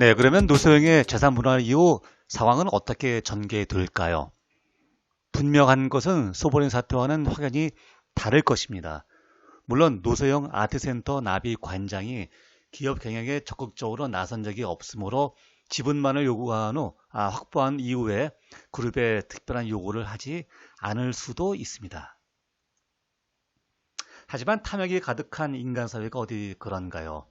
네, 그러면 노소영의 재산 분할 이후 상황은 어떻게 전개될까요? 분명한 것은 소버린 사태와는 확연히 다를 것입니다. 물론 노소영 아트센터 나비 관장이 기업 경영에 적극적으로 나선 적이 없으므로 지분만을 확보한 이후에 그룹에 특별한 요구를 하지 않을 수도 있습니다. 하지만 탐욕이 가득한 인간 사회가 어디 그런가요?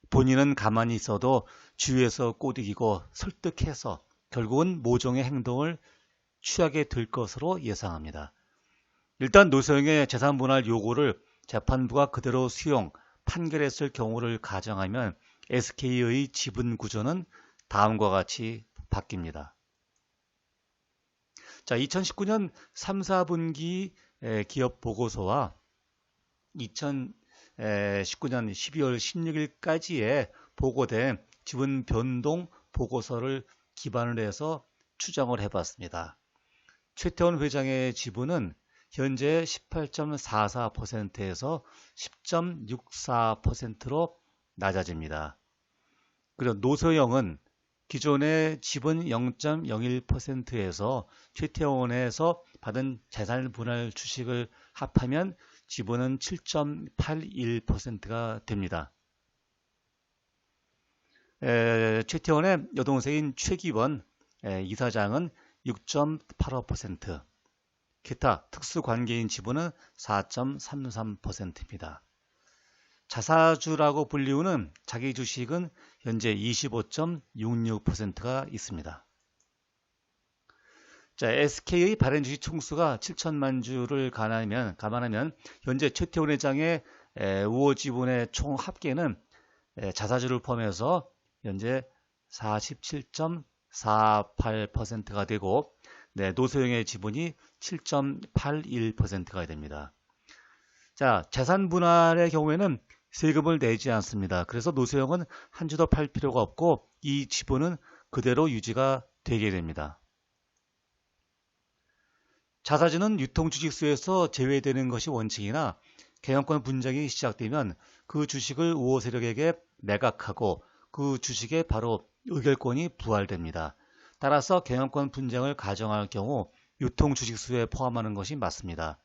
본인은 가만히 있어도 주위에서 꼬드기고 설득해서 결국은 모종의 행동을 취하게 될 것으로 예상합니다. 일단 노소영의 재산 분할 요구를 재판부가 그대로 수용, 판결했을 경우를 가정하면 SK의 지분 구조는 다음과 같이 바뀝니다. 자, 2019년 3, 4분기 기업 보고서와 2019년 12월 16일까지의 보고된 지분 변동 보고서를 기반으로 해서 추정을 해봤습니다. 최태원 회장의 지분은 현재 18.44%에서 10.64%로 낮아집니다. 그리고 노소영은 기존의 지분 0.01%에서 최태원에서 받은 재산 분할 주식을 합하면 지분은 7.81%가 됩니다. 최태원의 여동생인 최기원 이사장은 6.85%, 기타 특수관계인 지분은 4.33%입니다. 자사주라고 불리우는 자기 주식은 현재 25.66%가 있습니다. 자, SK의 발행 주식 총수가 7천만 주를 감안하면 현재 최태원 회장의 우호 지분의 총 합계는 자사주를 포함해서 현재 47.48%가 되고 노소영의 지분이 7.81%가 됩니다. 자, 재산 분할의 경우에는 세금을 내지 않습니다. 그래서 노소영은 한 주도 팔 필요가 없고 이 지분은 그대로 유지가 되게 됩니다. 자사주는 유통주식수에서 제외되는 것이 원칙이나 경영권 분쟁이 시작되면 그 주식을 우호 세력에게 매각하고 그 주식에 바로 의결권이 부활됩니다. 따라서 경영권 분쟁을 가정할 경우 유통주식수에 포함하는 것이 맞습니다.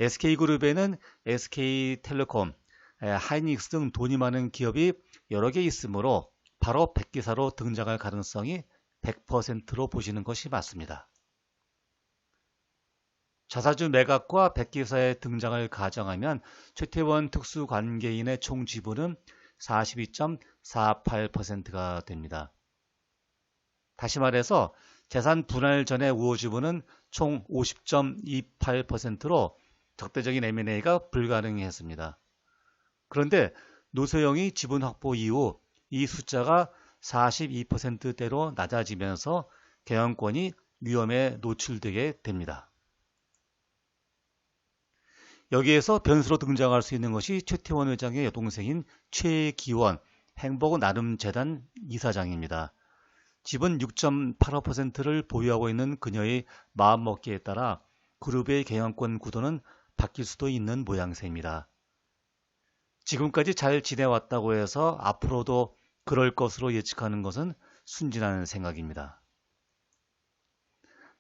SK그룹에는 SK텔레콤, 하이닉스 등 돈이 많은 기업이 여러 개 있으므로 바로 백기사로 등장할 가능성이 100%로 보시는 것이 맞습니다. 자사주 매각과 백기사의 등장을 가정하면 최태원 특수관계인의 총 지분은 42.48%가 됩니다. 다시 말해서 재산 분할 전의 우호 지분은 총 50.28%로 적대적인 M&A가 불가능했습니다. 그런데 노소영이 지분 확보 이후 이 숫자가 42%대로 낮아지면서 경영권이 위험에 노출되게 됩니다. 여기에서 변수로 등장할 수 있는 것이 최태원 회장의 여동생인 최기원 행복나눔재단 이사장입니다. 지분 6.85%를 보유하고 있는 그녀의 마음먹기에 따라 그룹의 경영권 구도는 바뀔 수도 있는 모양새입니다. 지금까지 잘 지내왔다고 해서 앞으로도 그럴 것으로 예측하는 것은 순진한 생각입니다.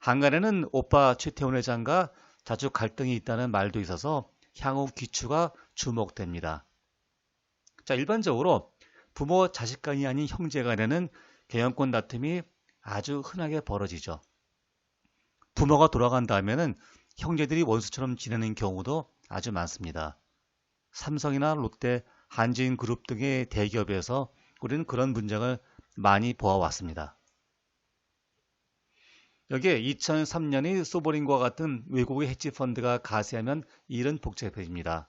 한간에는 오빠 최태원 회장과 자주 갈등이 있다는 말도 있어서 향후 귀추가 주목됩니다. 자, 일반적으로 부모 자식 간이 아닌 형제 간에는 경영권 다툼이 아주 흔하게 벌어지죠. 부모가 돌아간 다음에는 형제들이 원수처럼 지내는 경우도 아주 많습니다. 삼성이나 롯데, 한진그룹 등의 대기업에서 우리는 그런 문제를 많이 보아왔습니다. 여기에 2003년의 소버린과 같은 외국의 헤지펀드가 가세하면 일은 복잡해집니다.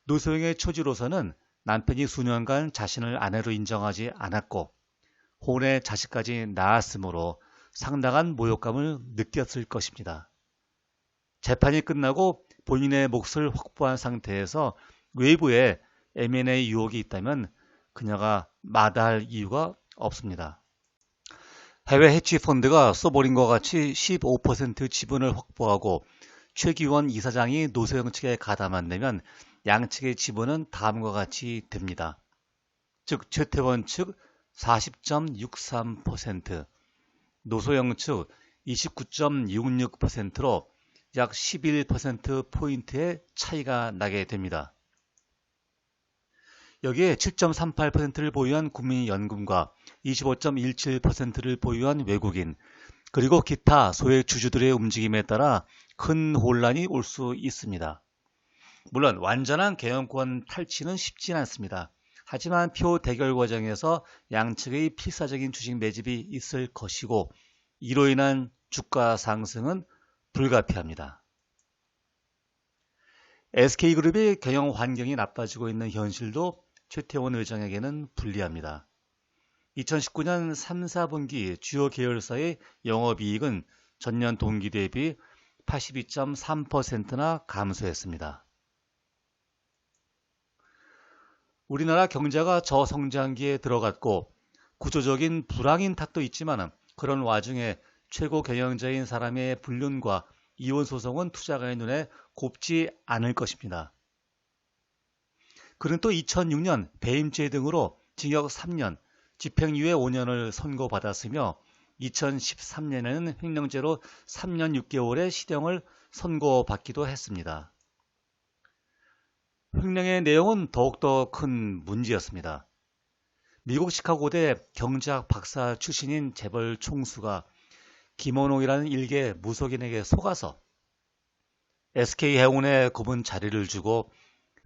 노소영의 처지로서는 남편이 수년간 자신을 아내로 인정하지 않았고 혼의 자식까지 낳았으므로 상당한 모욕감을 느꼈을 것입니다. 재판이 끝나고 본인의 몫을 확보한 상태에서 외부에 M&A 유혹이 있다면 그녀가 마다할 이유가 없습니다. 해외 헤지펀드가 소버린과 같이 15% 지분을 확보하고 최기원 이사장이 노소영 측에 가담한다면 양측의 지분은 다음과 같이 됩니다. 즉 최태원 측 40.63%, 노소영 측 29.66%로 약 11%포인트의 차이가 나게 됩니다. 여기에 7.38%를 보유한 국민연금과 25.17%를 보유한 외국인, 그리고 기타 소액 주주들의 움직임에 따라 큰 혼란이 올 수 있습니다. 물론 완전한 개헌권 탈취는 쉽진 않습니다. 하지만 표 대결 과정에서 양측의 필사적인 주식 매집이 있을 것이고 이로 인한 주가 상승은 불가피합니다. SK그룹의 경영 환경이 나빠지고 있는 현실도 최태원 의장에게는 불리합니다. 2019년 3, 4분기 주요 계열사의 영업이익은 전년 동기 대비 82.3%나 감소했습니다. 우리나라 경제가 저성장기에 들어갔고 구조적인 불황인 탓도 있지만 그런 와중에 최고 경영자인 사람의 불륜과 이혼 소송은 투자가의 눈에 곱지 않을 것입니다. 그는 또 2006년 배임죄 등으로 징역 3년, 집행유예 5년을 선고받았으며 2013년에는 횡령죄로 3년 6개월의 실형을 선고받기도 했습니다. 횡령의 내용은 더욱더 큰 문제였습니다. 미국 시카고대 경제학 박사 출신인 재벌 총수가 김원홍이라는 일개 무속인에게 속아서 SK해운에 검은 자리를 주고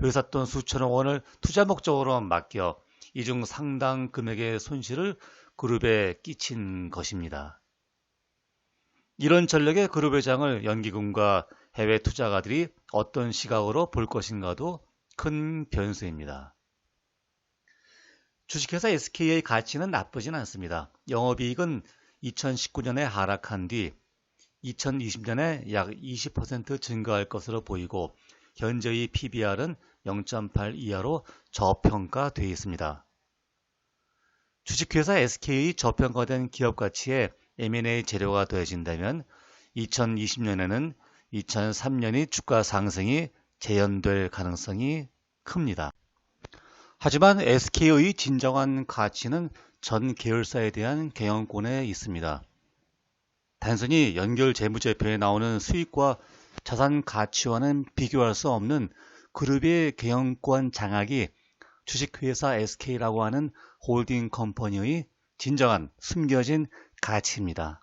회사 돈 수천억 원을 투자 목적으로 맡겨 이 중 상당 금액의 손실을 그룹에 끼친 것입니다. 이런 전력의 그룹 회장을 연기금과 해외 투자가들이 어떤 시각으로 볼 것인가도 큰 변수입니다. 주식회사 SK의 가치는 나쁘진 않습니다. 영업이익은 2019년에 하락한 뒤 2020년에 약 20% 증가할 것으로 보이고 현재의 PBR은 0.8 이하로 저평가되어 있습니다. 주식회사 SK의 저평가된 기업가치에 M&A 재료가 더해진다면 2020년에는 2003년의 주가 상승이 재현될 가능성이 큽니다. 하지만 SK의 진정한 가치는 전 계열사에 대한 경영권에 있습니다. 단순히 연결 재무제표에 나오는 수익과 자산 가치와는 비교할 수 없는 그룹의 경영권 장악이 주식회사 SK라고 하는 홀딩 컴퍼니의 진정한 숨겨진 가치입니다.